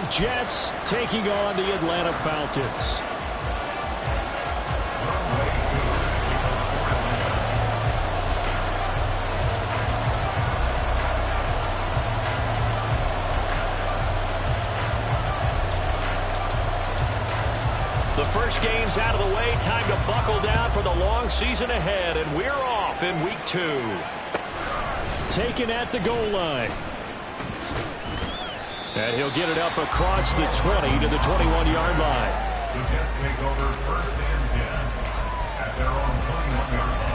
York Jets taking on the Atlanta Falcons. The first game's out of the way. Time to buckle down for the long season ahead, and we're off in week 2. Taken at the goal line. And he'll get it up across the 20 to the 21-yard line. The Jets take over 1st and 10 at their own 21-yard line.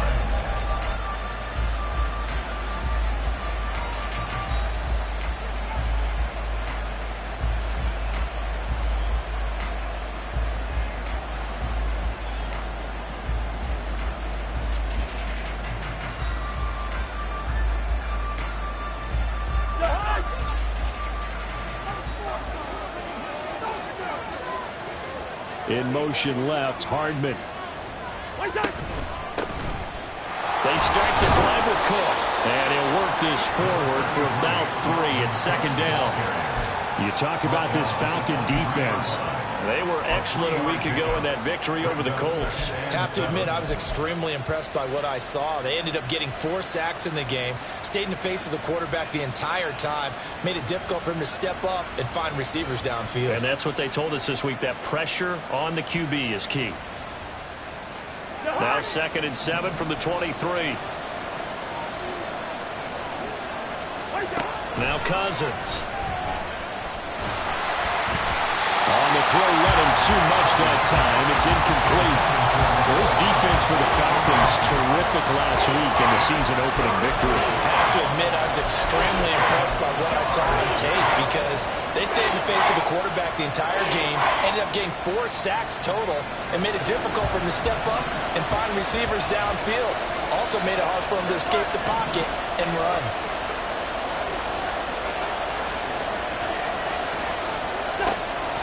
In motion left, Hardman. They start the drive with Cook. And he'll work this forward for about 3 at 2nd down. You talk about this Falcon defense. They were excellent a week ago in that victory over the Colts. Have to admit, I was extremely impressed by what I saw. They ended up getting 4 sacks in the game, stayed in the face of the quarterback the entire time, made it difficult for him to step up and find receivers downfield. And that's what they told us this week, that pressure on the QB is key. Now 2nd and 7 from the 23. Now Cousins. On the throw, led him too much that time. It's incomplete. This defense for the Falcons, terrific last week in the season-opening victory. I have to admit, I was extremely impressed by what I saw on tape because they stayed in the face of the quarterback the entire game, ended up getting 4 sacks total, and made it difficult for him to step up and find receivers downfield. Also made it hard for him to escape the pocket and run.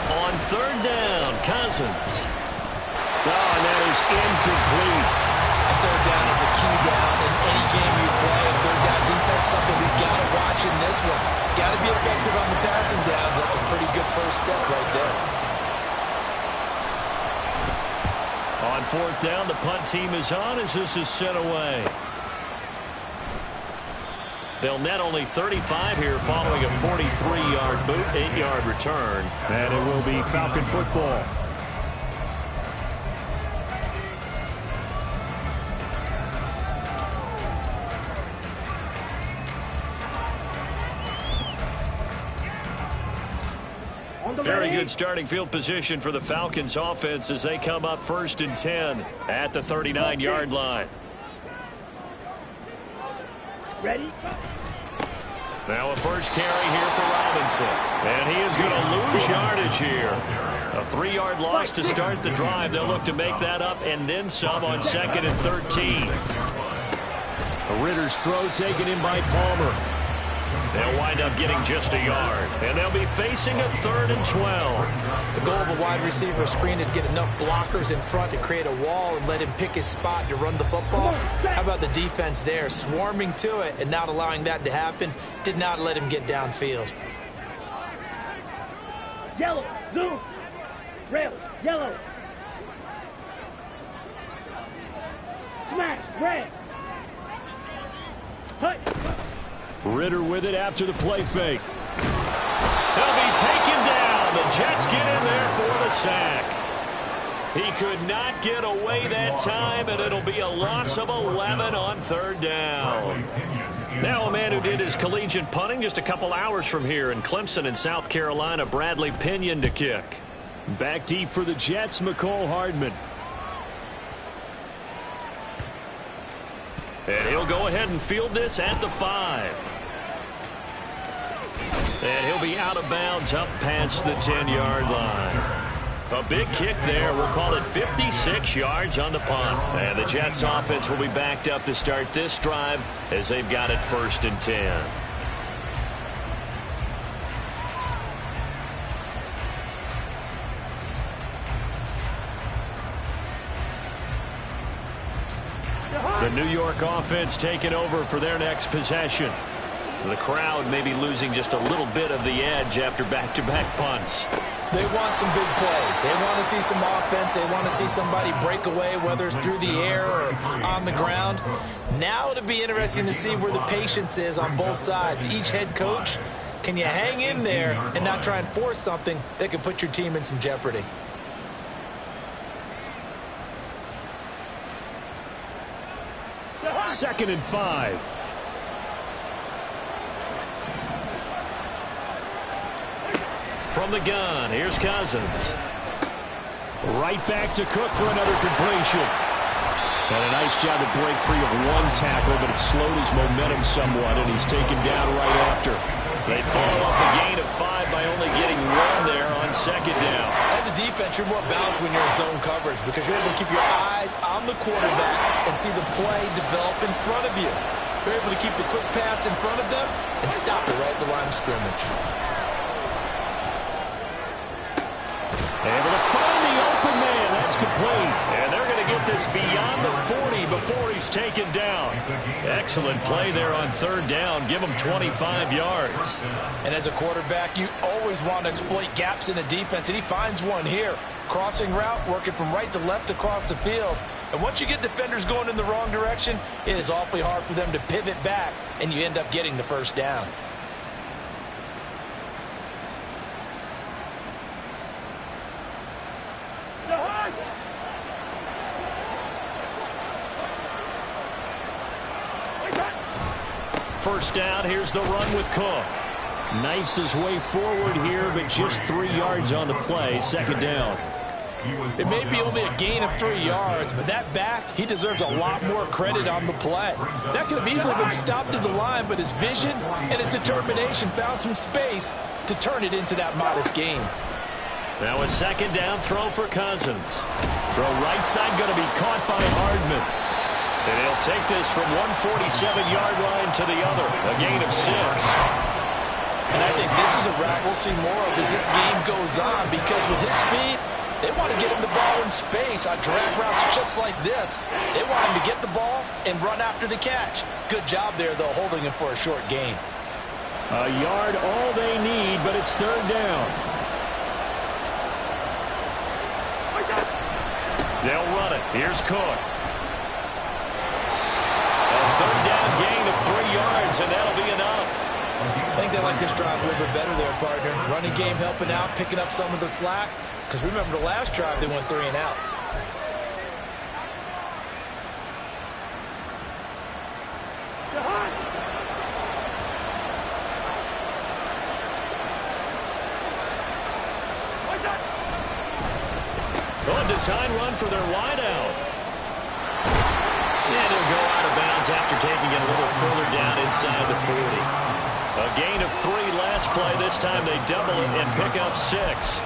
On 3rd down, Cousins. Oh, and that is incomplete. And 3rd down is a key down in any game you play. And 3rd down defense, something we've got to watch in this one. Got to be effective on the passing downs. That's a pretty good first step right there. On 4th down, the punt team is on as this is sent away. They'll net only 35 here following a 43-yard boot, 8-yard return. And it will be Falcon football. Very good starting field position for the Falcons offense as they come up 1st and 10 at the 39-yard line. Ready? Now a first carry here for Robinson. And he is going to lose yardage here. A 3-yard loss to start the drive. They'll look to make that up and then some on 2nd and 13. Ritter's throw taken in by Palmer. They'll wind up getting just a yard. And they'll be facing a 3rd and 12. The goal of a wide receiver screen is get enough blockers in front to create a wall and let him pick his spot to run the football. How about the defense there, swarming to it and not allowing that to happen? Did not let him get downfield. Yellow, blue, red, yellow. Smash, red. Hut. Ritter with it after the play fake. He'll be taken down. The Jets get in there for the sack. He could not get away that time, and it'll be a loss of 11 on 3rd down. Now a man who did his collegiate punting just a couple hours from here in Clemson in South Carolina, Bradley Pinion to kick. Back deep for the Jets, McCole Hardman. And he'll go ahead and field this at the 5. And he'll be out of bounds up past the 10-yard line. A big kick there. We'll call it 56 yards on the punt. And the Jets offense will be backed up to start this drive as they've got it 1st and 10. The New York offense taking over for their next possession. The crowd may be losing just a little bit of the edge after back-to-back punts. They want some big plays. They want to see some offense. They want to see somebody break away, whether it's through the air or on the ground. Now it'll be interesting to see where the patience is on both sides. Each head coach, can you hang in there and not try and force something that could put your team in some jeopardy? Second and 5. From the gun, here's Cousins. Right back to Cook for another completion. And a nice job to break free of one tackle, but it slowed his momentum somewhat, and he's taken down right after. They follow up the gain of 5 by only getting 1 there on second down. As a defense, you're more balanced when you're in zone coverage because you're able to keep your eyes on the quarterback and see the play develop in front of you. You're able to keep the quick pass in front of them and stop it right at the line of scrimmage. Able to find the open man. That's complete. And they're going to get this beyond the 40 before he's taken down. Excellent play there on third down. Give him 25 yards. And as a quarterback, you always want to exploit gaps in a defense, and he finds one here. Crossing route, working from right to left across the field. And once you get defenders going in the wrong direction, it is awfully hard for them to pivot back, and you end up getting the first down. First down, here's the run with Cook. Knifes his way forward here, but just 3 yards on the play. Second down. It may be only a gain of 3 yards, but that back, he deserves a lot more credit on the play. That could have easily been stopped at the line, but his vision and his determination found some space to turn it into that modest gain. Now a second down throw for Cousins. Throw right side going to be caught by Hardman. And he'll take this from 147-yard line to the other. A gain of 6. And I think this is a route we'll see more of as this game goes on because with his speed, they want to get him the ball in space on drag routes just like this. They want him to get the ball and run after the catch. Good job there, though, holding him for a short gain. A yard all they need, but it's third down. They'll run it. Here's Cook. Third down gain of 3 yards, and that'll be enough. I think they like this drive a little bit better there, partner. Running game helping out, picking up some of the slack. Because remember the last drive, they went 3 and out. A design run for their wideout. And he'll go out of bounds after taking it a little further down inside the 40. A gain of 3 last play. This time they double it and pick up 6.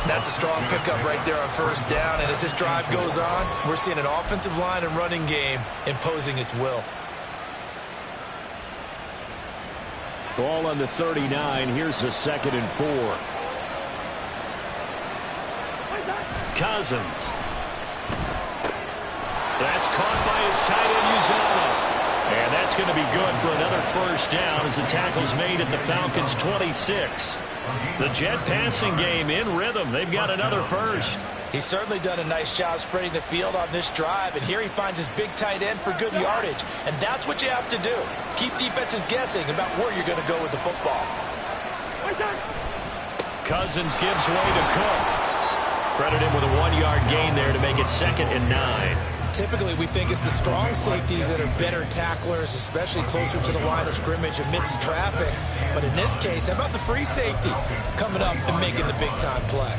That's a strong pickup right there on first down. And as this drive goes on, we're seeing an offensive line and running game imposing its will. Ball on the 39. Here's a second and 4. Cousins. That's caught by his tight end, Uzomah. And that's going to be good for another first down as the tackle's made at the Falcons' 26. The Jet passing game in rhythm. They've got another first. He's certainly done a nice job spreading the field on this drive, and here he finds his big tight end for good yardage. And that's what you have to do. Keep defenses guessing about where you're going to go with the football. Cousins gives way to Cook. Credit him with a 1-yard gain there to make it 2nd and 9. Typically, we think it's the strong safeties that are better tacklers, especially closer to the line of scrimmage amidst traffic. But in this case, how about the free safety coming up and making the big-time play?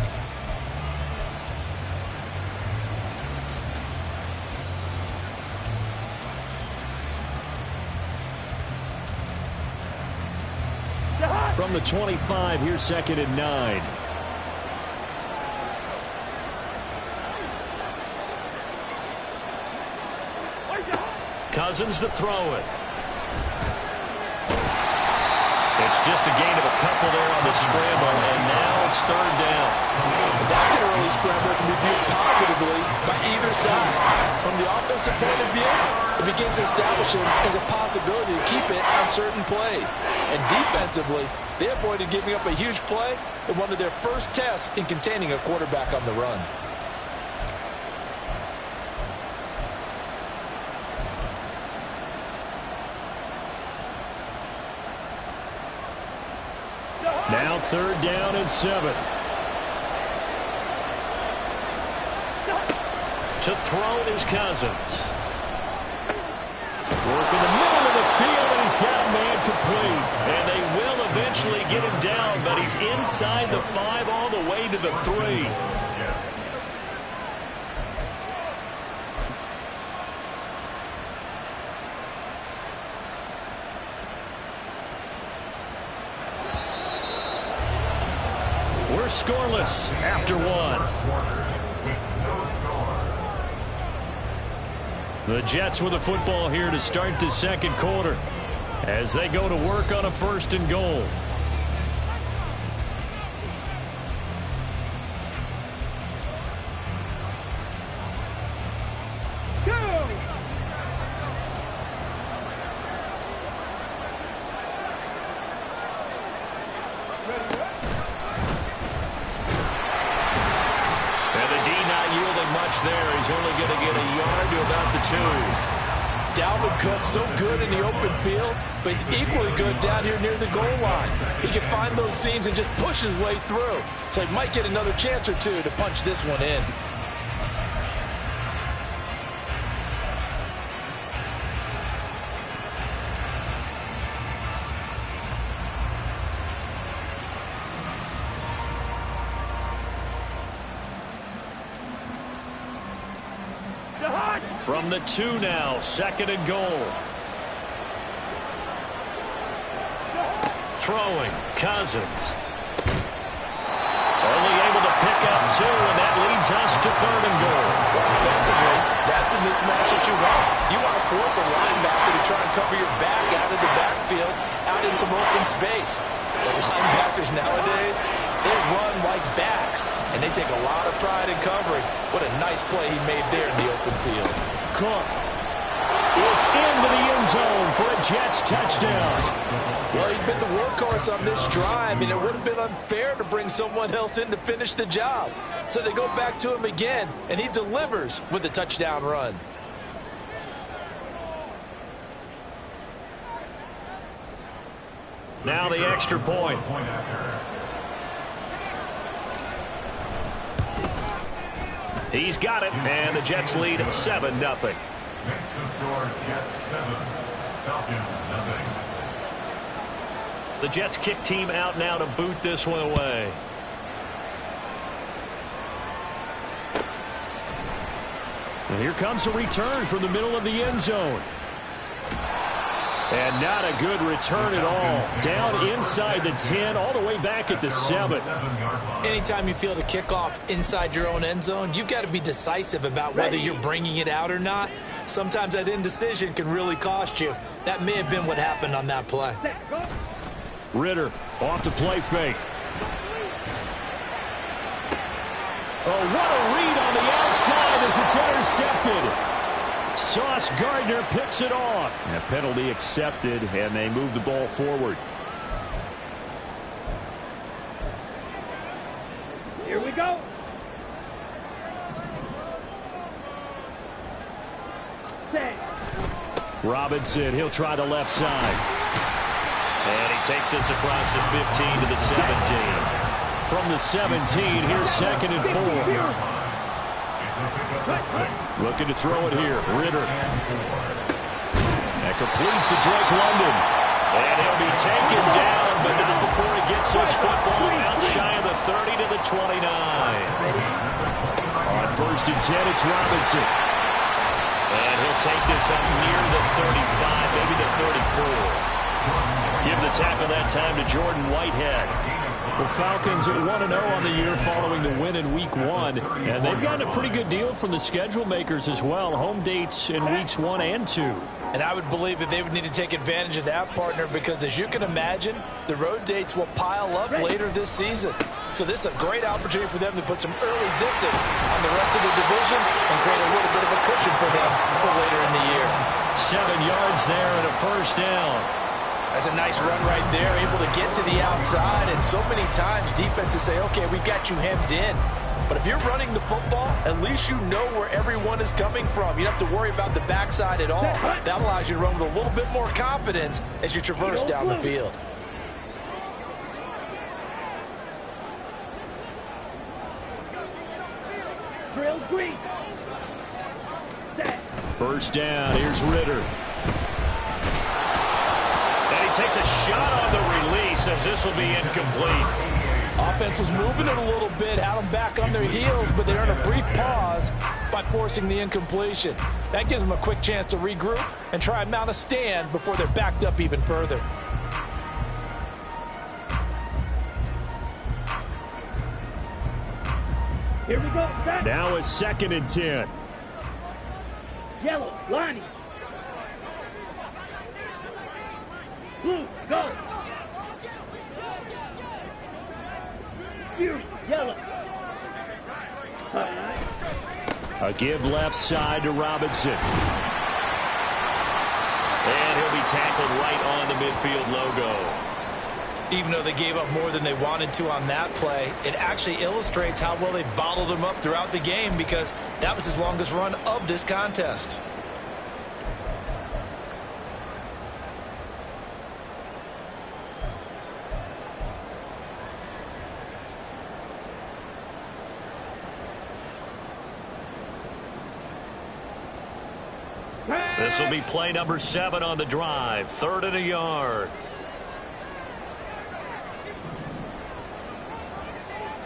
From the 25, here's 2nd and 9. Cousins to throw it. It's just a gain of a couple there on the scramble, and now it's third down. That's an early scramble that can be viewed positively by either side. From the the offensive point of view, it begins to establish him as a possibility to keep it on certain plays. And defensively, they avoided giving up a huge play in one of their first tests in containing a quarterback on the run. Now 3rd down and 7. To throw is Cousins. Work in the middle of the field, and he's got a man complete. And they will eventually get him down, but he's inside the 5 all the way to the 3. We're scoreless after 1. The Jets with the football here to start the 2nd quarter as they go to work on a 1st and goal. There, he's only going to get a yard to about the 2. Dalvin Cook so good in the open field, but he's equally good down here near the goal line. He can find those seams and just push his way through. So he might get another chance or two to punch this one in. From the 2 now, 2nd and goal. Throwing, Cousins. Only able to pick up 2, and that leads us to 3rd and goal. Offensively, that's the mismatch that you want. You want to force a linebacker to try and cover your back out of the backfield, out in some open space. The linebackers nowadays, they run like backs, and they take a lot of pride in covering. What a nice play he made there in the open field. Cook is into the end zone for a Jets touchdown. Well, he'd been the workhorse on this drive, and it would have been unfair to bring someone else in to finish the job. So they go back to him again, and he delivers with a touchdown run. Now the extra point. He's got it, and the Jets lead 7-0. Next to score, Jets 7, Falcons 0. The Jets kick team out now to boot this one away. And here comes a return from the middle of the end zone. And not a good return at all. Down inside the 10, all the way back at the 7. Anytime you feel the kickoff inside your own end zone, you've got to be decisive about whether you're bringing it out or not. Sometimes that indecision can really cost you. That may have been what happened on that play. Ritter off the play fake. Oh, what a read on the outside as it's intercepted. Sauce Gardner picks it off. A penalty accepted, and they move the ball forward. Here we go. Set. Robinson, he'll try the left side. And he takes us across the 15 to the 17. From the 17, here's 2nd and 4. Looking to throw it here. Ritter. And complete to Drake London. And he'll be taken down, but not before he gets this football out shy of the 30 to the 29. On 1st and 10, it's Robinson. And he'll take this up near the 35, maybe the 34. Give the tackle that time to Jordan Whitehead. The Falcons are 1-0 on the year following the win in Week 1, and they've gotten a pretty good deal from the schedule makers as well. Home dates in Weeks 1 and 2. And I would believe that they would need to take advantage of that, partner, because as you can imagine, the road dates will pile up later this season. So this is a great opportunity for them to put some early distance on the rest of the division and create a little bit of a cushion for them for later in the year. 7 yards there and a first down. That's a nice run right there, able to get to the outside. And so many times defenses say, okay, we got you hemmed in. But if you're running the football, at least you know where everyone is coming from. You don't have to worry about the backside at all. That allows you to run with a little bit more confidence as you traverse down the field. Drill green. Set. First down. Here's Ritter. And he takes a shot on the release as this will be incomplete. Offense was moving it a little bit, had them back on their heels, but they earned a brief pause by forcing the incompletion. That gives them a quick chance to regroup and try and mount a stand before they're backed up even further. Here we go. Set. Now a 2nd and 10. Yellow. Lining. Blue. Go. Fury. Yellow. A give left side to Robinson. And he'll be tackled right on the midfield logo. Even though they gave up more than they wanted to on that play, it actually illustrates how well they bottled him up throughout the game because that was his longest run of this contest. This will be play number 7 on the drive. 3rd and a yard.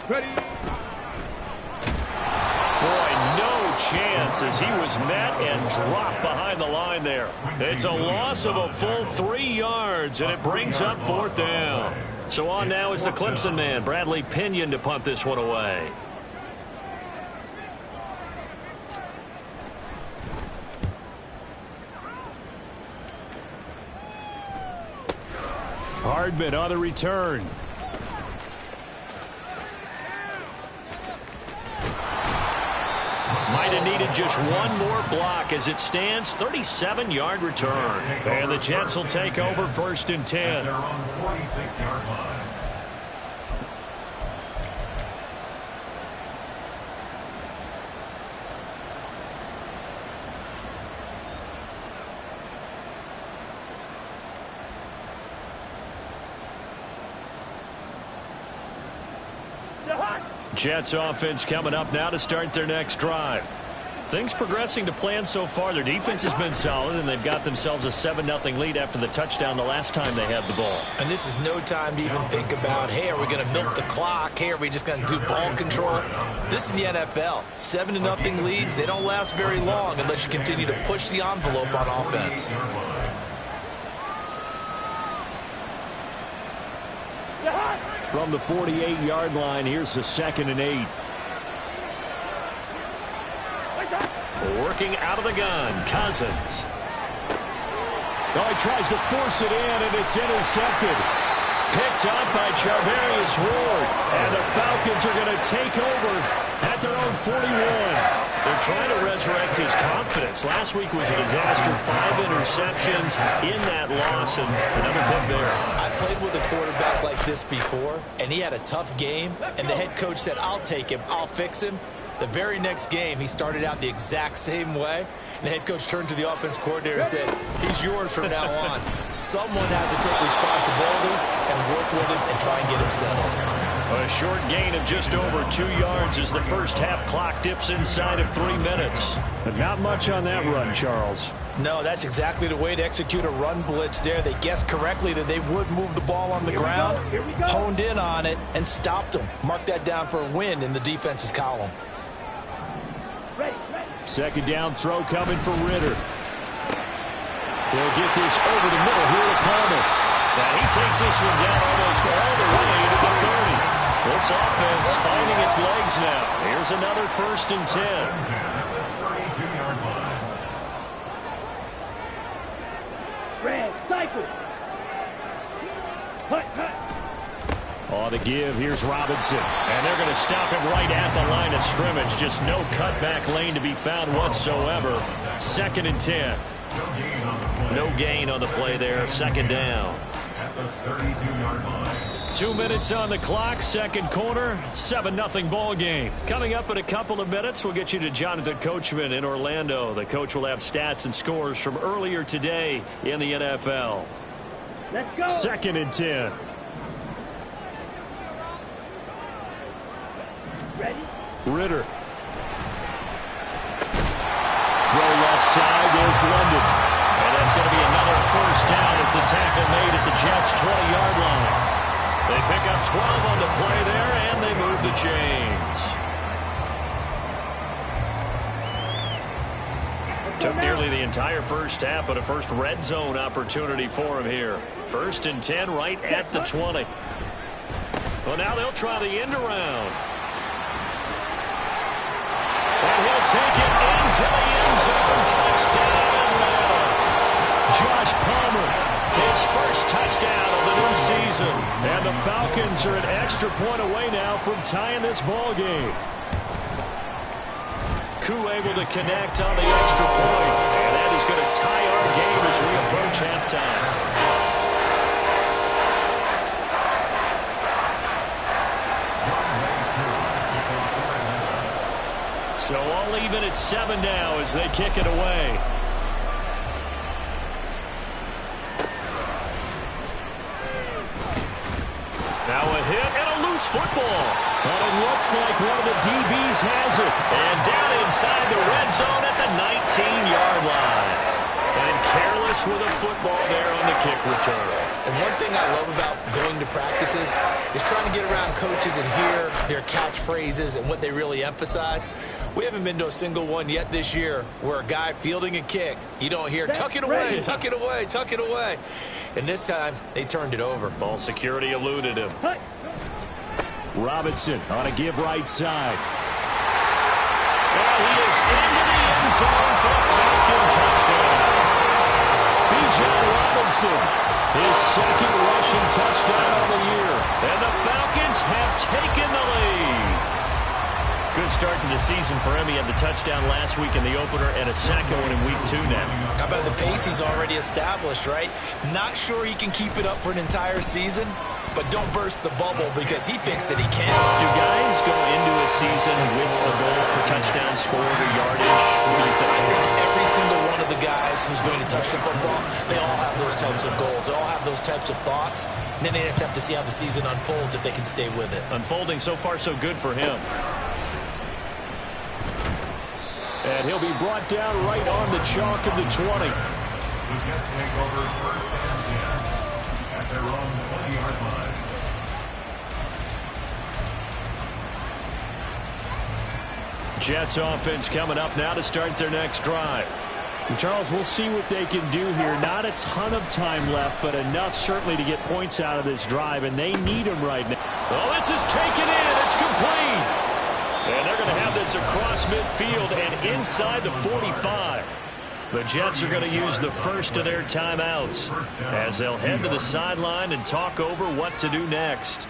Ready. Boy, no chance as he was met and dropped behind the line there. It's a loss of a full 3 yards, and it brings up 4th down. So on now is the Clemson man, Bradley Pinion, to punt this one away. Hardman on the return. Might have needed just one more block as it stands. 37-yard return. And the Jets will take over 1st and 10. They're on the 46-yard line. Jets offense coming up now to start their next drive. Things progressing to plan so far. Their defense has been solid, and they've got themselves a 7-0 lead after the touchdown the last time they had the ball. And this is no time to even think about, hey, are we going to milk the clock? Hey, are we just going to do ball control? This is the NFL. 7-0 leads, they don't last very long unless you continue to push the envelope on offense. From the 48-yard line, here's the 2nd and 8. Working out of the gun, Cousins. Oh, he tries to force it in, and it's intercepted. Picked up by Charvarius Ward. And the Falcons are going to take over at their own 41. They're trying to resurrect his confidence. Last week was a disaster. 5 interceptions in that loss, and another pick there. I played with a quarterback like this before, and he had a tough game, and the head coach said, I'll take him, I'll fix him. The very next game, he started out the exact same way, and the head coach turned to the offense coordinator and said, he's yours from now on. Someone has to take responsibility and work with him and try and get him settled. A short gain of just over 2 yards as the first half clock dips inside of 3 minutes. But not much on that run, Charles. No, that's exactly the way to execute a run blitz there. They guessed correctly that they would move the ball on the ground, honed in on it, and stopped them. Mark that down for a win in the defense's column. 2nd down throw coming for Ritter. They'll get this over the middle here to Palmer. Now he takes this one down almost all the way to the 30. This offense finding its legs now. Here's another 1st and 10. Red, cycle. Hut, hut. On the give, here's Robinson. And they're going to stop him right at the line of scrimmage. Just no cutback lane to be found whatsoever. 2nd and 10. No gain on the play there. 2nd down. At the 32-yard line. 2 minutes on the clock, 2nd quarter, 7-0 ball game. Coming up in a couple of minutes, we'll get you to Jonathan Coachman in Orlando. The coach will have stats and scores from earlier today in the NFL. Let's go. 2nd and 10. Ready? Ritter. Throw left side, there's London. And that's going to be another 1st down as the tackle made at the Jets' 20-yard line. They pick up 12 on the play there, and they move the chains. Took nearly the entire 1st half, but a first red zone opportunity for him here. 1st and 10 right at the 20. Well, now they'll try the end around. And he'll take it into the end zone. Touchdown, Atlanta. Josh Palmer, his first touchdown of the new season. And the Falcons are an extra point away now from tying this ball game. Koo able to connect on the extra point. And that is going to tie our game as we approach halftime. So all even at 7 now as they kick it away. Now a hit and a loose football. But it looks like one of the DBs has it. And down inside the red zone at the 19-yard line. And careless with a football there on the kick return. And one thing I love about going to practices is trying to get around coaches and hear their catchphrases and what they really emphasize. We haven't been to a single one yet this year where a guy fielding a kick, you don't hear, tuck it away, tuck it away, tuck it away. And this time, they turned it over. Ball security eluded him. Robinson on a give right side. And he is into the end zone for a Falcon touchdown. Bijan Robinson, his 2nd rushing touchdown of the year. And the Falcons have taken the lead. Good start to the season for him. He had the touchdown last week in the opener and a 2nd one in week 2 now. How about the pace he's already established, right? Not sure he can keep it up for an entire season, but don't burst the bubble because he thinks that he can. Do guys go into a season with a goal for touchdown scored or yardage? What do you think? I think every single one of the guys who's going to touch the football, they all have those types of goals. They all have those types of thoughts. And then they just have to see how the season unfolds if they can stay with it. Unfolding so far so good for him. And he'll be brought down right on the chalk of the 20. The Jets take over 1st and 10 at their own 20-yard line. Jets offense coming up now to start their next drive. And Charles, we'll see what they can do here. Not a ton of time left, but enough certainly to get points out of this drive, and they need them right now. Well, this is taken in. It's complete. And they're going to have this across midfield and inside the 45. The Jets are going to use the first of their timeouts as they'll head to the sideline and talk over what to do next.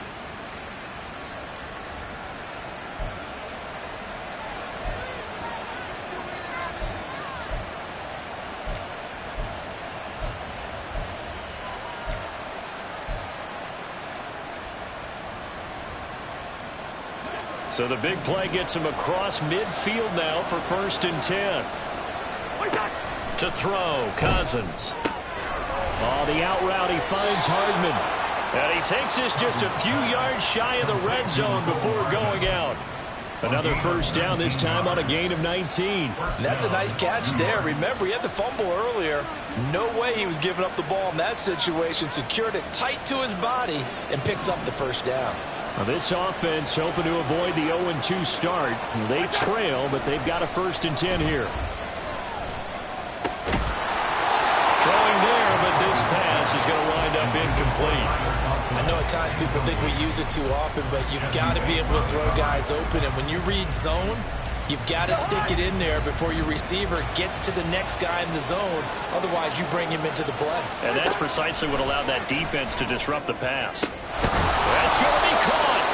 So the big play gets him across midfield now for 1st and 10. To throw, Cousins. Oh, the out route, he finds Hardman. And he takes this just a few yards shy of the red zone before going out. Another 1st down, this time on a gain of 19. That's a nice catch there. Remember, he had the fumble earlier. No way he was giving up the ball in that situation. Secured it tight to his body and picks up the 1st down. Now this offense hoping to avoid the 0-2 start. They trail, but they've got a 1st and 10 here. Throwing there, but this pass is going to wind up incomplete. I know at times people think we use it too often, but you've got to be able to throw guys open. And when you read zone, You've got to stick it in there before your receiver gets to the next guy in the zone. Otherwise, you bring him into the play. And that's precisely what allowed that defense to disrupt the pass. That's going to be caught.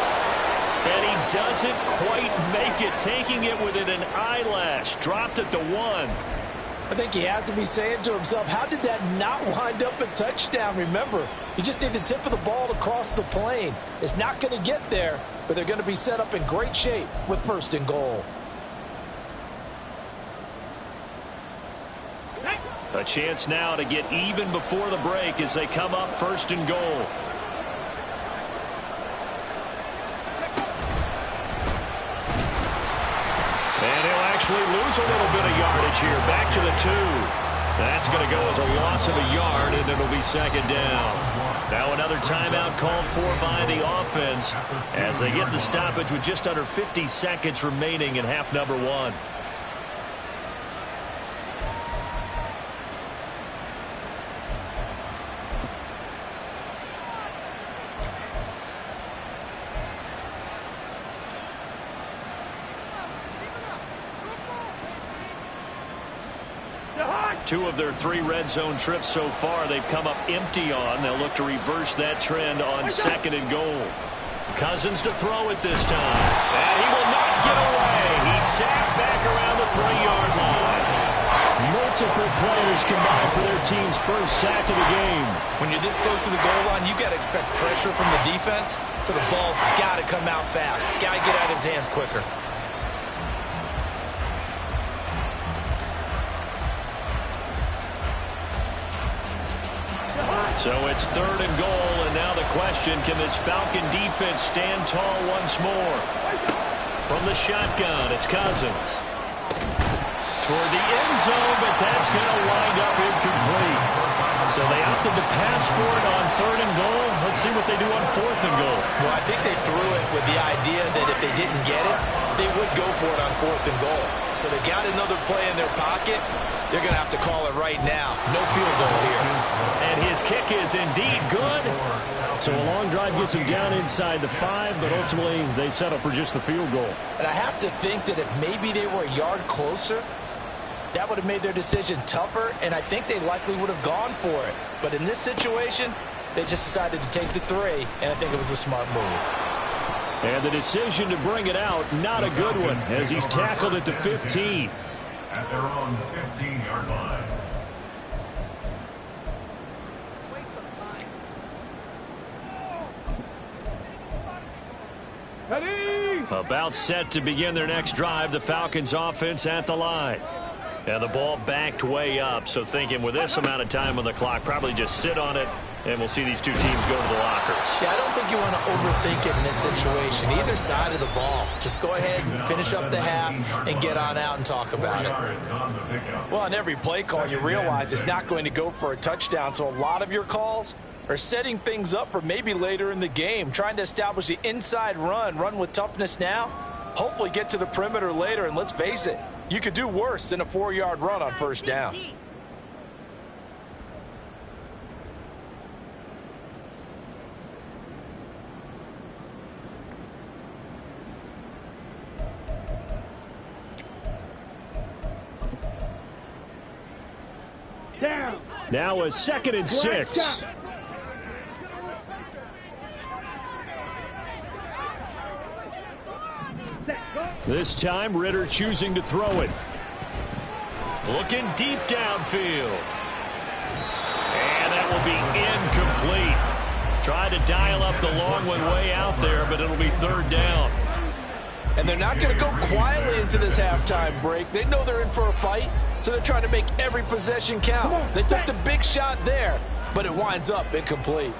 And he doesn't quite make it, taking it within an eyelash. Dropped at the 1. I think he has to be saying to himself, how did that not wind up a touchdown? Remember, you just need the tip of the ball to cross the plane. It's not going to get there, but they're going to be set up in great shape with 1st and goal. A chance now to get even before the break as they come up 1st and goal. And he'll actually lose a little bit of yardage here. Back to the 2. That's going to go as a loss of a yard, and it'll be 2nd down. Now another timeout called for by the offense as they get the stoppage with just under 50 seconds remaining in half number 1. Two of their 3 red zone trips so far they've come up empty on. They'll look to reverse that trend on 2nd and goal. Cousins to throw it this time. And he will not get away. He's sacked back around the 3-yard line. Multiple players combined for their team's first sack of the game. When you're this close to the goal line, you got to expect pressure from the defense, so the ball's got to come out fast. Got to get out of his hands quicker. So it's 3rd and goal, and now the question, can this Falcon defense stand tall once more? From the shotgun, it's Cousins. Toward the end zone, but that's going to wind up incomplete. So they opted to pass for it on 3rd and goal. Let's see what they do on 4th and goal. Well, I think they threw it with the idea that if they didn't get it, they would go for it on 4th and goal. So they got another play in their pocket. They're going to have to call it right now. No field goal here. And his kick is indeed good. So a long drive gets him down inside the 5, but ultimately they settle for just the field goal. And I have to think that if maybe they were a yard closer, that would have made their decision tougher, and I think they likely would have gone for it. But in this situation, they just decided to take the 3, and I think it was a smart move. And the decision to bring it out, not a good one, as he's tackled at the 15. At their own 15-yard line. About set to begin their next drive, the Falcons offense at the line. And the ball backed way up, so thinking with this amount of time on the clock, probably just sit on it, and we'll see these two teams go to the lockers. Yeah, I don't think you want to overthink it in this situation. Either side of the ball. Just go ahead and finish up the half and get on out and talk about it. Well, on every play call, you realize it's not going to go for a touchdown, so a lot of your calls are setting things up for maybe later in the game, trying to establish the inside run with toughness now, hopefully get to the perimeter later, and let's face it, you could do worse than a 4-yard run on 1st down. Down. Now a 2nd and 6. This time, Ritter choosing to throw it. Looking deep downfield. And that will be incomplete. Tried to dial up the long one way out there, but it'll be 3rd down. And they're not going to go quietly into this halftime break. They know they're in for a fight, so they're trying to make every possession count. They took the big shot there, but it winds up incomplete.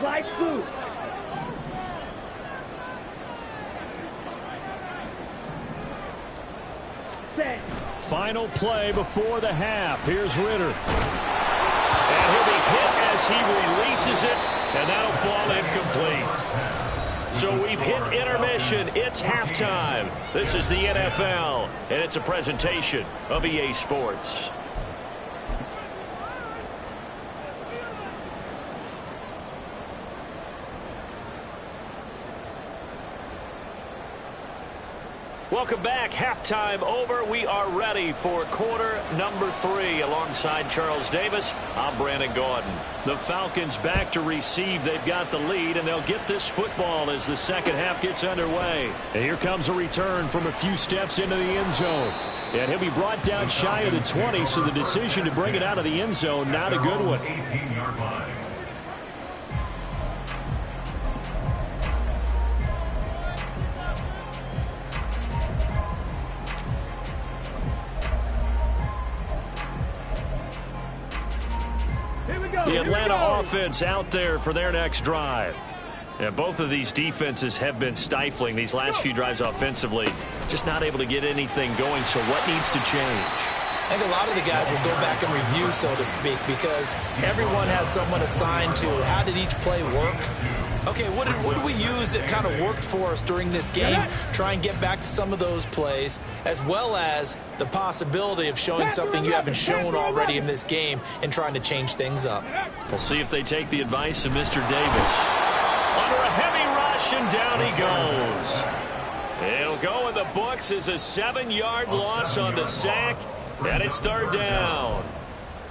Slide through. Set. Final play before the half. Here's Ritter. And he'll be hit as he releases it, and that'll fall incomplete. So we've hit intermission. It's halftime. This is the NFL, and it's a presentation of EA Sports. Welcome back. Halftime over. We are ready for quarter number 3. Alongside Charles Davis, I'm Brandon Gaudin. The Falcons back to receive. They've got the lead, and they'll get this football as the second half gets underway. And here comes a return from a few steps into the end zone. And he'll be brought down shy of the 20, so the decision to bring it out of the end zone, not a good one. 18-yard line. The Atlanta offense out there for their next drive. Yeah, both of these defenses have been stifling these last few drives offensively. Just not able to get anything going, so what needs to change? I think a lot of the guys will go back and review, so to speak, because everyone has someone assigned to how did each play work. Okay, what did we use that kind of worked for us during this game? Try and get back to some of those plays, as well as the possibility of showing something you haven't shown already in this game and trying to change things up. We'll see if they take the advice of Mr. Davis. Under a heavy rush, and down he goes. It'll go in the books as a 7-yard loss on the sack, and it's third down.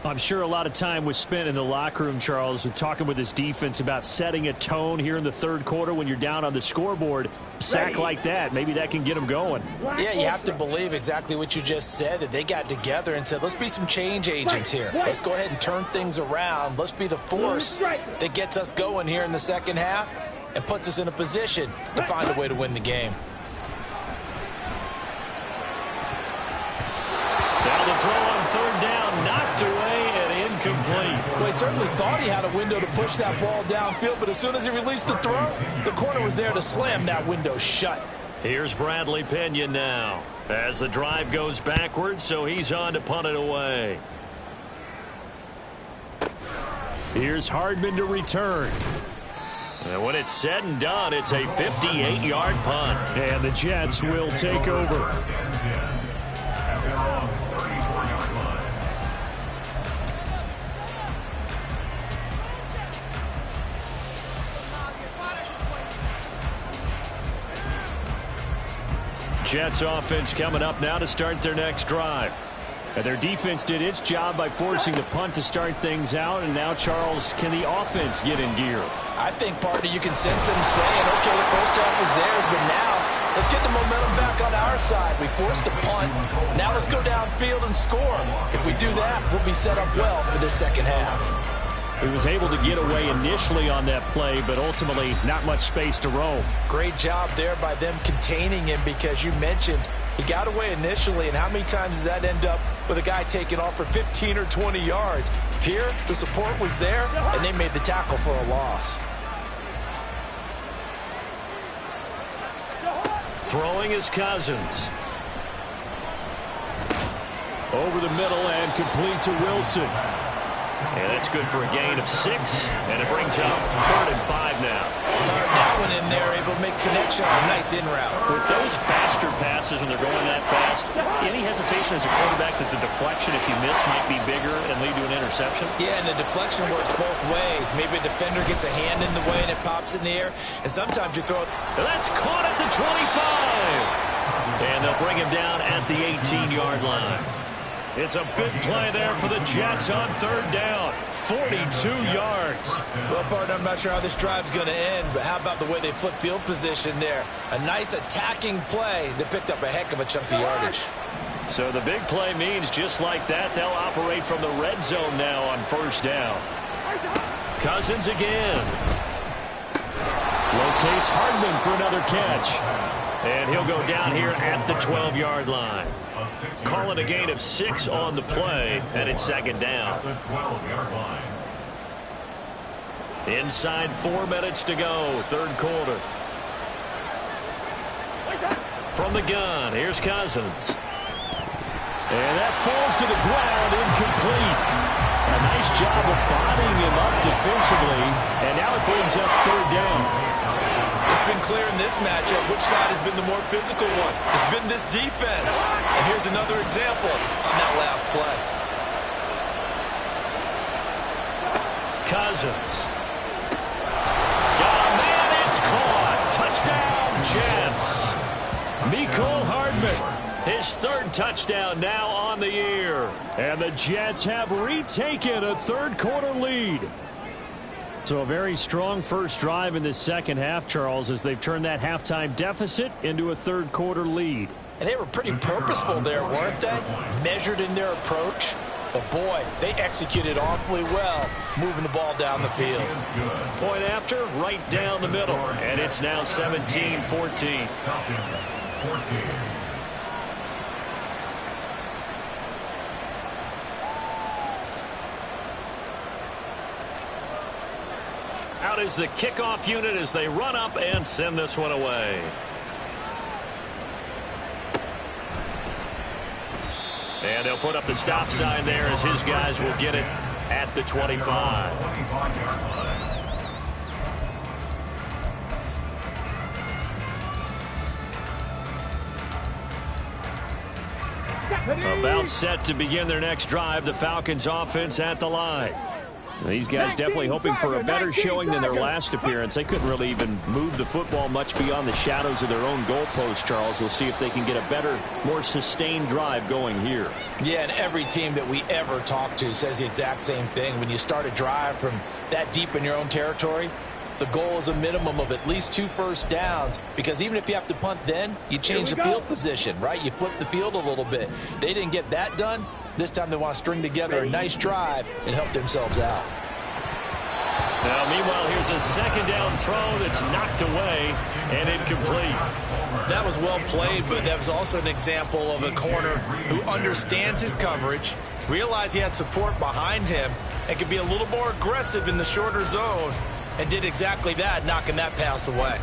I'm sure a lot of time was spent in the locker room, Charles, talking with his defense about setting a tone here in the third quarter when you're down on the scoreboard. Sack like that, maybe that can get them going. Yeah, you have to believe exactly what you just said, that they got together and said, let's be some change agents here. Let's go ahead and turn things around. Let's be the force that gets us going here in the second half and puts us in a position to find a way to win the game. Now the throw on third down, knocked away and incomplete. Well, he certainly thought he had a window to push that ball downfield, but as soon as he released the throw, the corner was there to slam that window shut. Here's Bradley Pinion now as the drive goes backwards, so he's on to punt it away. Here's Hardman to return. And when it's said and done, it's a 58-yard punt. And the Jets will take over. At their own 34-yard line. Jets offense coming up now to start their next drive. And their defense did its job by forcing the punt to start things out. And now, Charles, can the offense get in gear? I think, partner, you can sense them saying, okay, the first half was theirs, but now let's get the momentum back on our side. We forced a punt. Now let's go downfield and score. If we do that, we'll be set up well for the second half. He was able to get away initially on that play, but ultimately not much space to roam. Great job there by them containing him, because you mentioned he got away initially, and how many times does that end up with a guy taking off for 15 or 20 yards? Here, the support was there, and they made the tackle for a loss. Throwing is Cousins. Over the middle and complete to Wilson. And that's good for a gain of 6, and it brings up 3rd and 5 now. Fired that one in there, able to make connection on a nice in route. With those faster passes when they're going that fast, any hesitation as a quarterback that the deflection, if you miss, might be bigger and lead to an interception? Yeah, and the deflection works both ways. Maybe a defender gets a hand in the way and it pops in the air, and sometimes you throw it. That's caught at the 25. And they'll bring him down at the 18-yard line. It's a big play there for the Jets on 3rd down. 42 yards. Well, partner, I'm not sure how this drive's going to end, but how about the way they flip field position there? A nice attacking play that picked up a heck of a chunk of yardage. So the big play means just like that, they'll operate from the red zone now on 1st down. Cousins again. Locates Hardman for another catch. And he'll go down here at the 12-yard line. Calling a gain of 6 on the play, and it's 2nd down. The 12-yard line. Inside 4 minutes to go, 3rd quarter. From the gun, here's Cousins. And that falls to the ground, incomplete. A nice job of bodying him up defensively, and now it brings up 3rd down. It's been clear in this matchup which side has been the more physical one. It's been this defense. And here's another example on that last play. Cousins. Got a man, it's caught. Touchdown, Jets. Mecole Hardman, his third touchdown now on the year. And the Jets have retaken a third-quarter lead. So a very strong first drive in the second half, Charles, as they've turned that halftime deficit into a third-quarter lead. And they were pretty purposeful there, weren't they? Measured in their approach. But, boy, they executed awfully well moving the ball down the field. Point after, right down the middle. And it's now 17-14. Falcons 14. Out is the kickoff unit as they run up and send this one away. And they'll put up the stop sign there as his guys will get it at the 25. 25-yard line. About set to begin their next drive, the Falcons offense at the line. These guys definitely hoping for a better showing than their last appearance. They couldn't really even move the football much beyond the shadows of their own goalpost, Charles. We'll see if they can get a better, more sustained drive going here. Yeah, and every team that we ever talk to says the exact same thing. When you start a drive from that deep in your own territory, the goal is a minimum of at least 2 first downs, because even if you have to punt then, you change the field position, right? You flip the field a little bit. They didn't get that done. This time they want to string together a nice drive and help themselves out. Now, meanwhile, here's a second down throw that's knocked away and incomplete. That was well played, but that was also an example of a corner who understands his coverage, realized he had support behind him, and could be a little more aggressive in the shorter zone, and did exactly that, knocking that pass away.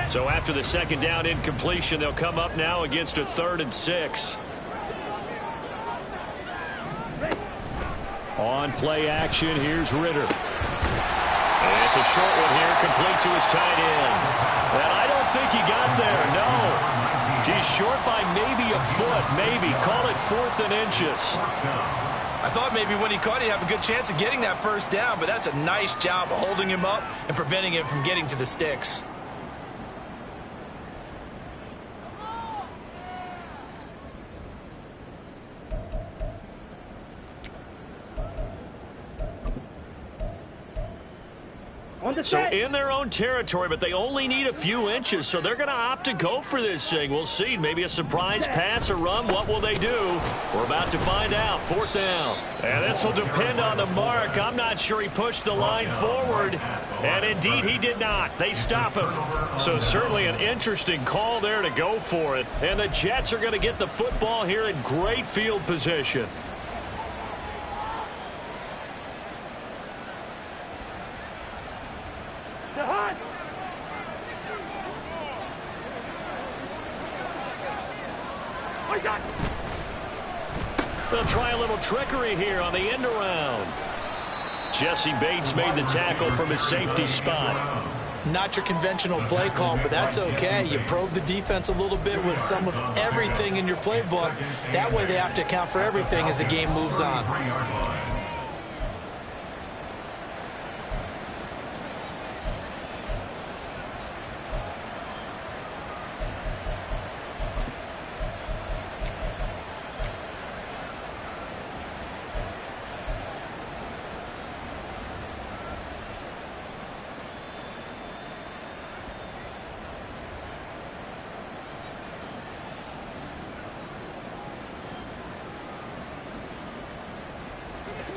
So after the second down incompletion, they'll come up now against a 3rd and 6. On play action, here's Ritter. And it's a short one here, complete to his tight end. And I don't think he got there, no. He's short by maybe a foot, maybe. Call it 4th and inches. I thought maybe when he caught it, he'd have a good chance of getting that first down, but that's a nice job of holding him up and preventing him from getting to the sticks. So in their own territory, but they only need a few inches, so they're going to opt to go for this thing. We'll see. Maybe a surprise pass or run. What will they do? We're about to find out. 4th down. And this will depend on the mark. I'm not sure he pushed the line forward. And indeed, he did not. They stop him. So certainly an interesting call there to go for it. And the Jets are going to get the football here in great field position. They'll try a little trickery here on the end around. Jesse Bates made the tackle from his safety spot. Not your conventional play call, but that's okay. You probe the defense a little bit with some of everything in your playbook. That way they have to account for everything as the game moves on.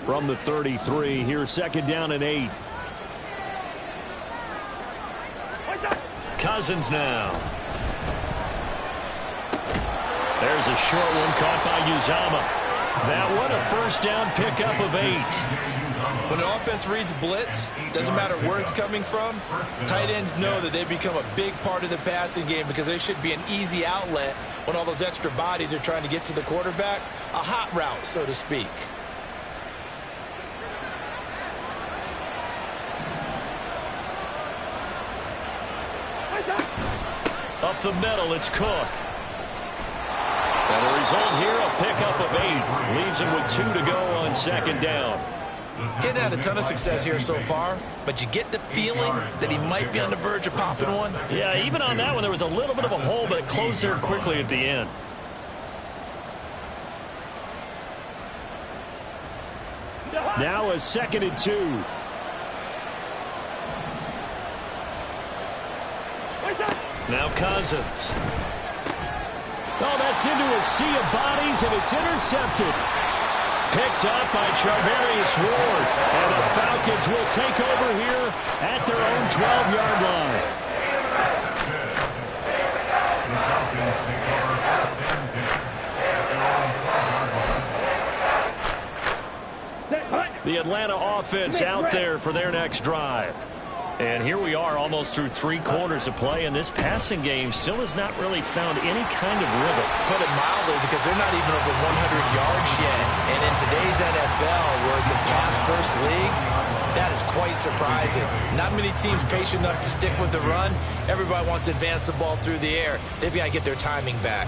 From the 33, here's 2nd down and 8. Cousins now. There's a short one caught by Uzomah. That one a first down pickup of 8. When an offense reads blitz, doesn't matter where it's coming from, tight ends know that they become a big part of the passing game because they should be an easy outlet when all those extra bodies are trying to get to the quarterback. A hot route, so to speak. Up the middle, it's Cook. And the result here, a pickup of 8. Leaves him with 2 to go on 2nd down. He hadn't had a ton of success here so far, but you get the feeling that he might be on the verge of popping one. Yeah, even on that one, there was a little bit of a hole, but it closed there quickly at the end. Now a 2nd and 2. Now Cousins. Oh, that's into a sea of bodies, and it's intercepted. Picked up by Charvarius Ward. And the Falcons will take over here at their own 12-yard line. The Falcons take over 1st and 10 at their own 12-yard line. The Atlanta offense out there for their next drive. And here we are almost through 3 quarters of play, and this passing game still has not really found any kind of rhythm. Put it mildly, because they're not even over 100 yards yet. And in today's NFL, where it's a pass-first league, that is quite surprising. Not many teams patient enough to stick with the run. Everybody wants to advance the ball through the air. They've got to get their timing back.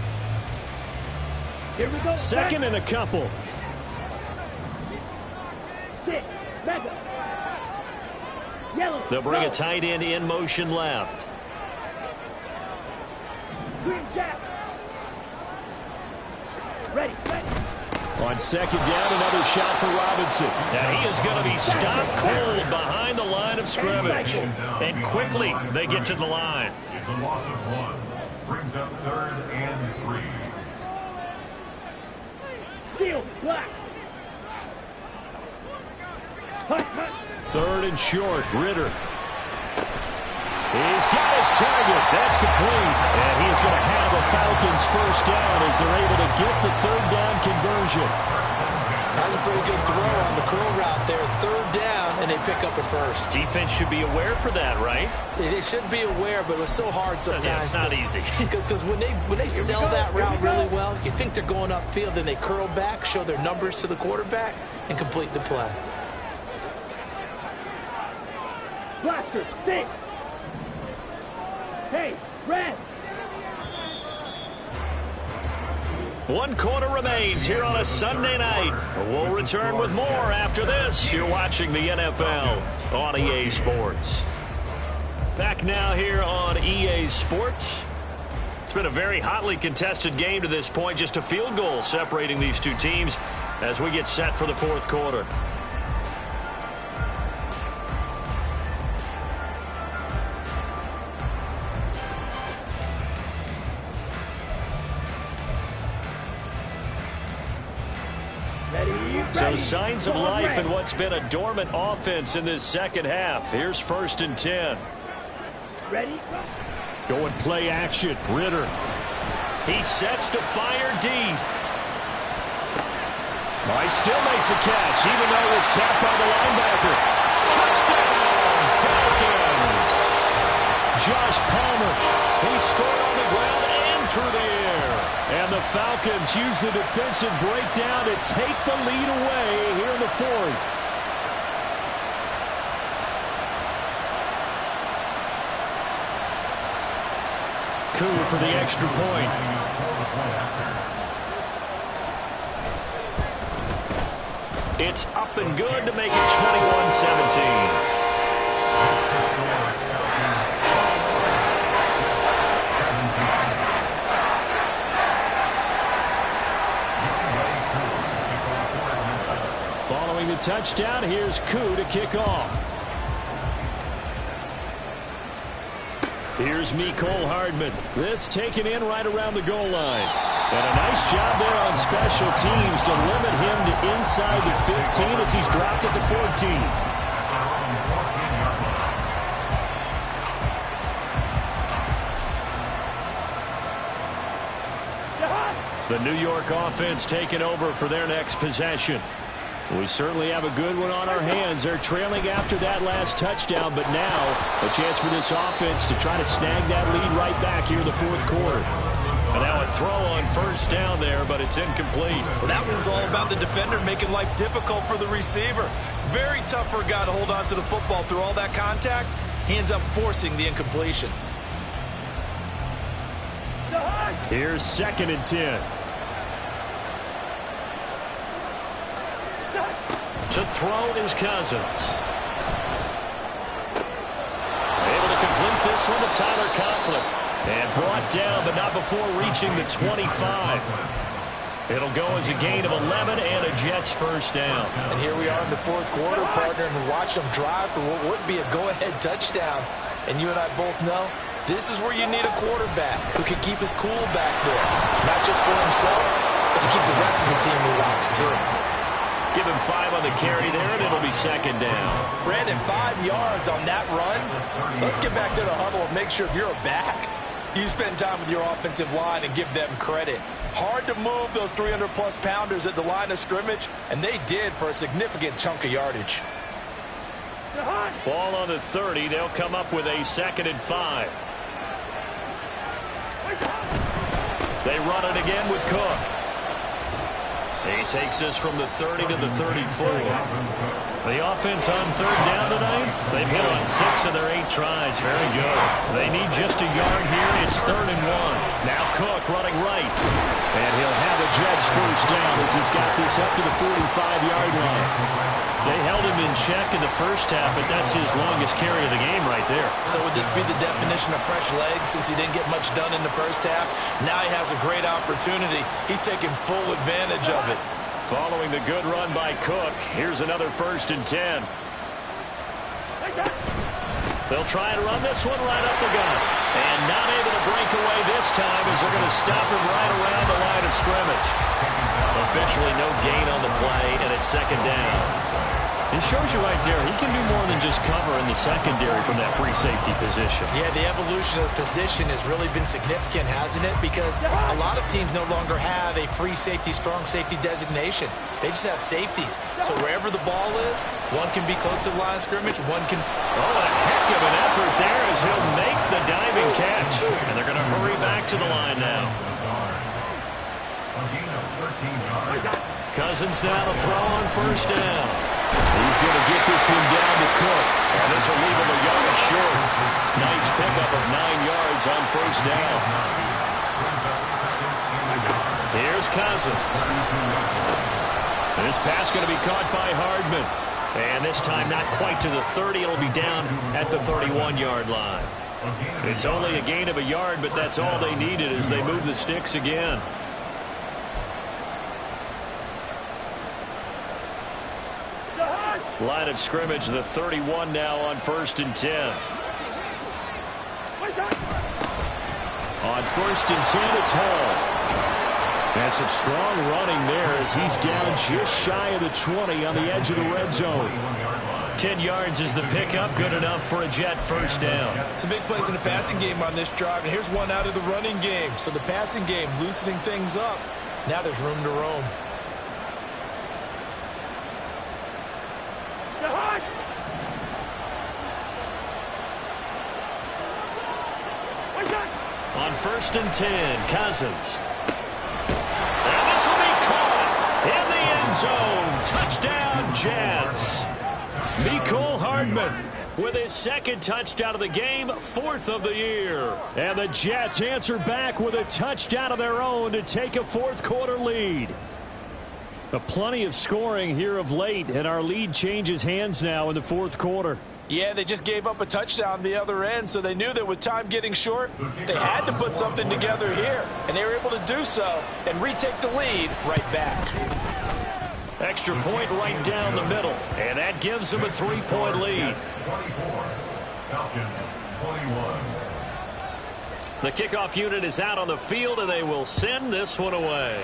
Here we go. 2nd and a couple. 6. Mega. Yellow. They'll bring Go. a tight end in motion left. Green Jack. Ready. On 2nd down, another shot for Robinson. Now he is going to be stopped cold behind the line of scrimmage. And quickly they get to the line. It's a loss of 1. Brings up 3rd and 3. Steel. Black. Hunt. 3rd and short. Ritter. He's got his target. That's complete. And he is going to have the Falcons 1st down as they're able to get the 3rd down conversion. That's a pretty good throw on the curl route there. 3rd down, and they pick up a 1st. Defense should be aware for that, right? They should be aware, but it was so hard sometimes. Yeah, it's not easy. Because when they sell that route really well, you think they're going upfield, then they curl back, show their numbers to the quarterback, and complete the play. Blaster. 6. Hey, red. 1 quarter remains here on a Sunday night. We'll return with more after this. You're watching the NFL on EA Sports. Back now here on EA Sports. It's been a very hotly contested game to this point. Just a field goal separating these two teams as we get set for the 4th quarter. So signs of life in what's been a dormant offense in this 2nd half. Here's 1st and 10. Ready. Going play action. Ritter. He sets to fire deep. He still makes a catch, even though it was tapped by the linebacker. Touchdown, Falcons! Josh Palmer. He scored on the ground and through the air. And the Falcons use the defensive breakdown to take the lead away here in the 4th. Koo for the extra point. It's up and good to make it 21-17. Following the touchdown, here's Koo to kick off. Here's Mecole Hardman. This taken in right around the goal line. And a nice job there on special teams to limit him to inside the 15 as he's dropped at the 14. The New York offense taking over for their next possession. We certainly have a good one on our hands. They're trailing after that last touchdown, but now a chance for this offense to try to snag that lead right back here in the 4th quarter. And now a throw on 1st down there, but it's incomplete. Well, that one was all about the defender making life difficult for the receiver. Very tough for a guy to hold on to the football through all that contact. He ends up forcing the incompletion. Here's 2nd and 10. To throw is Cousins. Able to complete this one to Tyler Conklin. And brought down, but not before reaching the 25. It'll go as a gain of 11 and a Jets first down. And here we are in the fourth quarter, partner, and watch them drive for what would be a go-ahead touchdown. And you and I both know this is where you need a quarterback who can keep his cool back there. Not just for himself, but to keep the rest of the team relaxed too. Give him 5 on the carry there, and it'll be second down. Brandon, 5 yards on that run. Let's get back to the huddle and make sure if you're a back, you spend time with your offensive line and give them credit. Hard to move those 300-plus pounders at the line of scrimmage, and they did for a significant chunk of yardage. Ball on the 30. They'll come up with a 2nd and 5. They run it again with Cook. He takes this from the 30 to the 34. The offense on 3rd down tonight, they've hit on 6 of their 8 tries. Very good. They need just a yard here. It's 3rd and 1. Now Cook running right. And he'll have a Jets first down as he's got this up to the 45-yard line. They held him in check in the first half, but that's his longest carry of the game right there. So would this be the definition of fresh legs since he didn't get much done in the first half? Now he has a great opportunity. He's taking full advantage of it. Following the good run by Cook, here's another 1st and 10. They'll try and run this one right up the gut. And not able to break away this time as they're going to stop him right around the line of scrimmage. Officially no gain on the play, and it's 2nd down. It shows you right there, he can do more than just cover in the secondary from that free safety position. Yeah, the evolution of the position has really been significant, hasn't it? Because a lot of teams no longer have a free safety, strong safety designation. They just have safeties. So wherever the ball is, one can be close to the line of scrimmage, one can... Oh, a heck of an effort there as he'll make the diving catch. And they're going to hurry back to the line now. Cousins now to throw on 1st down. He's going to get this one down to Cook. And this will leave him a yard short. Nice pickup of 9 yards on 1st down. Here's Cousins. This pass going to be caught by Hardman. And this time not quite to the 30. It'll be down at the 31-yard line. It's only a gain of a yard, but that's all they needed as they move the sticks again. Line of scrimmage, the 31 now on 1st and 10. On 1st and 10, it's Hall. And some strong running there as he's down just shy of the 20 on the edge of the red zone. 10 yards is the pickup, good enough for a Jet first down. Some big plays in the passing game on this drive, and here's one out of the running game. So the passing game loosening things up. Now there's room to roam. On 1st and 10, Cousins. And this will be caught in the end zone. Touchdown, Jets. Mecole Hardman with his 2nd touchdown of the game, 4th of the year. And the Jets answer back with a touchdown of their own to take a 4th quarter lead. But plenty of scoring here of late, and our lead changes hands now in the 4th quarter. Yeah, they just gave up a touchdown the other end, so they knew that with time getting short, they had to put something together here. And they were able to do so and retake the lead right back. Extra point right down the middle, and that gives them a 3-point lead. 24, Falcons 21. The kickoff unit is out on the field, and they will send this one away.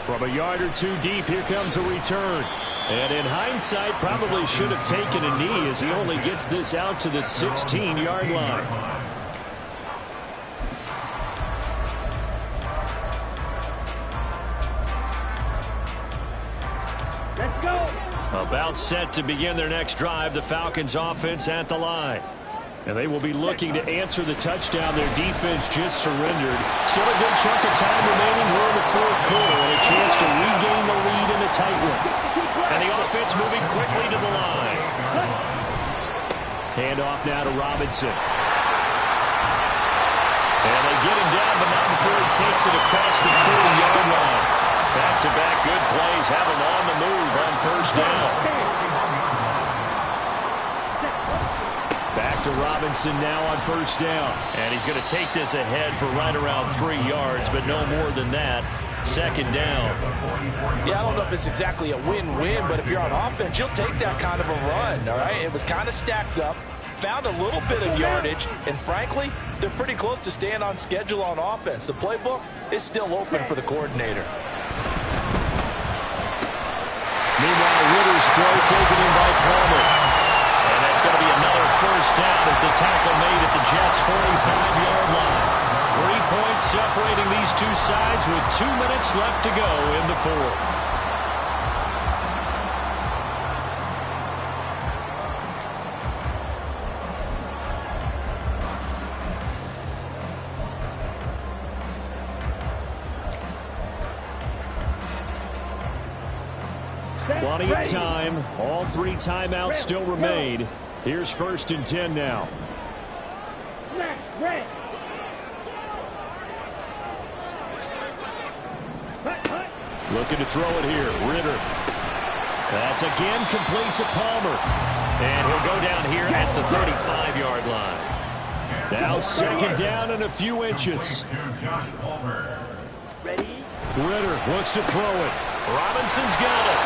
From a yard or two deep, here comes a return. And in hindsight, probably should have taken a knee as he only gets this out to the 16-yard line. Let's go. About set to begin their next drive, the Falcons offense at the line. And they will be looking to answer the touchdown their defense just surrendered. Still a good chunk of time remaining here in the 4th quarter, and a chance to regain the lead in a tight one. And the offense moving quickly to the line. Hand off now to Robinson. And they get him down, but not before he takes it across the 40-yard line. Back-to-back good plays have him on the move on first down. Back to Robinson now on first down. And he's going to take this ahead for right around 3 yards, but no more than that. Second down. Yeah, I don't know if it's exactly a win-win, but if you're on offense, you'll take that kind of a run, all right? It was kind of stacked up, found a little bit of yardage, and frankly, they're pretty close to staying on schedule on offense. The playbook is still open for the coordinator. Meanwhile, Ritter's throw taken in by Palmer. And that's going to be another first down as the tackle made at the Jets' 45-yard line. 3 points separating these two sides with 2 minutes left to go in the fourth. Plenty of time. All 3 timeouts still remain. Here's 1st and 10 now. Looking to throw it here. Ritter. That's again complete to Palmer. And he'll go down here at the 35-yard line. Now 2nd down and a few inches. Ritter looks to throw it. Robinson's got it.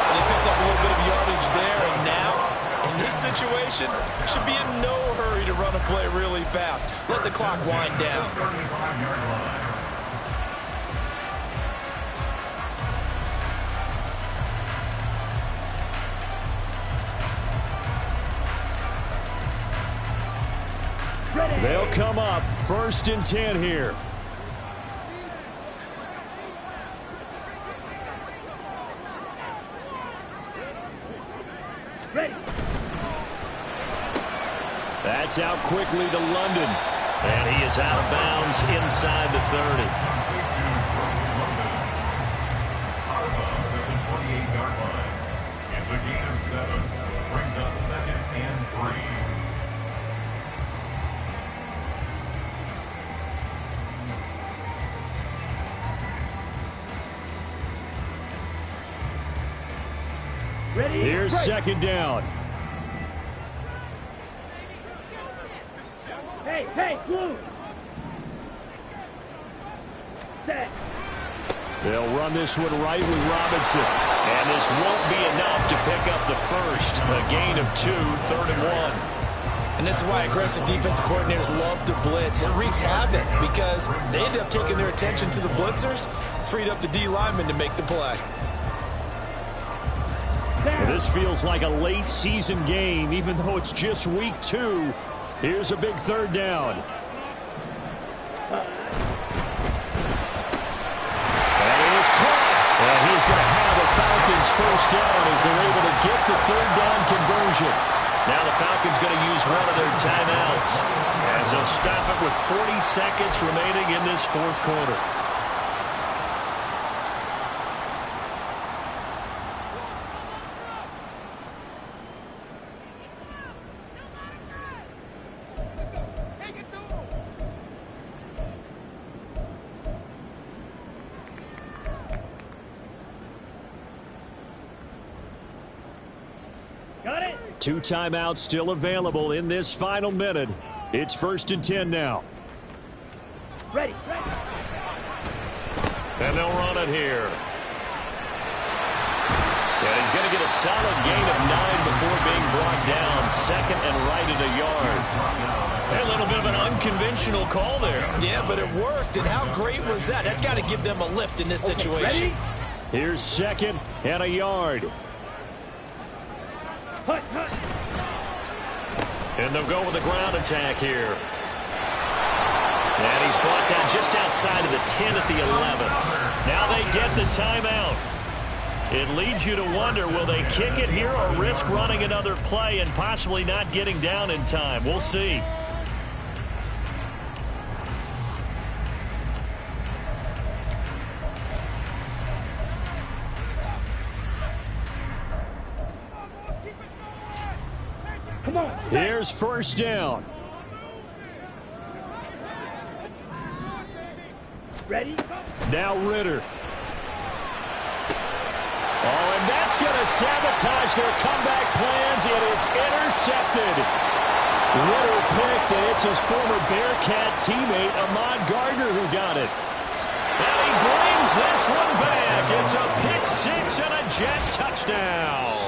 And they picked up a little bit of yardage there, and now, in this situation, should be in no hurry to run a play really fast. Let the clock wind down. They'll come up 1st and 10 here. That's out quickly to London. And he is out of bounds inside the 30. Out of bounds at the 28-yard line. It's a gain of 7. Brings up 2nd and 3. Here's 2nd down. Hey, blue. Set. They'll run this one right with Robinson. And this won't be enough to pick up the first. A gain of 2, 3rd and 1. And this is why aggressive defensive coordinators love to blitz. It wreaks havoc because they end up taking their attention to the blitzers, freed up the D lineman to make the play. This feels like a late season game, even though it's just week 2. Here's a big 3rd down. That is caught. And he's going to have the Falcons' first down as they're able to get the 3rd down conversion. Now the Falcons going to use one of their timeouts as they'll stop it with 40 seconds remaining in this 4th quarter. Got it. 2 timeouts still available in this final minute. It's 1st and 10 now. Ready. And they'll run it here. And he's going to get a solid gain of 9 before being brought down. 2nd and right at a yard. A little bit of an unconventional call there. Yeah, but it worked. And how great was that? That's got to give them a lift in this situation. Here's 2nd and a yard. Hut. And they'll go with the ground attack here. And he's brought down just outside of the 10 at the 11. Now they get the timeout. It leads you to wonder, will they kick it here or risk running another play and possibly not getting down in time? We'll see. Come on. Here's 1st down. Ready? Now Ritter. That's going to sabotage their comeback plans. It is intercepted. Ritter picked, and it's his former Bearcat teammate, Ahmad Gardner, who got it. And he brings this one back. It's a pick six and a Jet touchdown.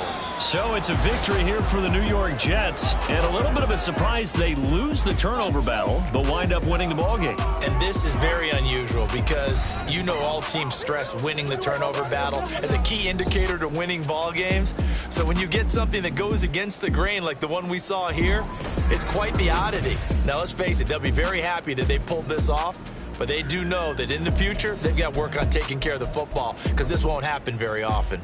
So it's a victory here for the New York Jets. And a little bit of a surprise, they lose the turnover battle, but wind up winning the ballgame. And this is very unusual because you know all teams stress winning the turnover battle as a key indicator to winning ball games. So when you get something that goes against the grain like the one we saw here, it's quite the oddity. Now let's face it, they'll be very happy that they pulled this off. But they do know that in the future, they've got to work on taking care of the football because this won't happen very often.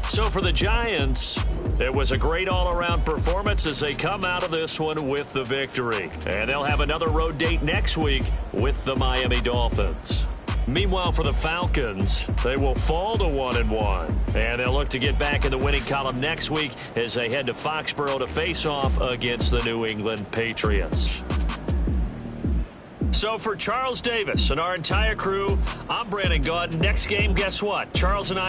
So for the Giants, it was a great all-around performance as they come out of this one with the victory. And they'll have another road date next week with the Miami Dolphins. Meanwhile, for the Falcons, they will fall to 1-1. And they'll look to get back in the winning column next week as they head to Foxborough to face off against the New England Patriots. So for Charles Davis and our entire crew, I'm Brandon Gaudin. Next game, guess what? Charles and I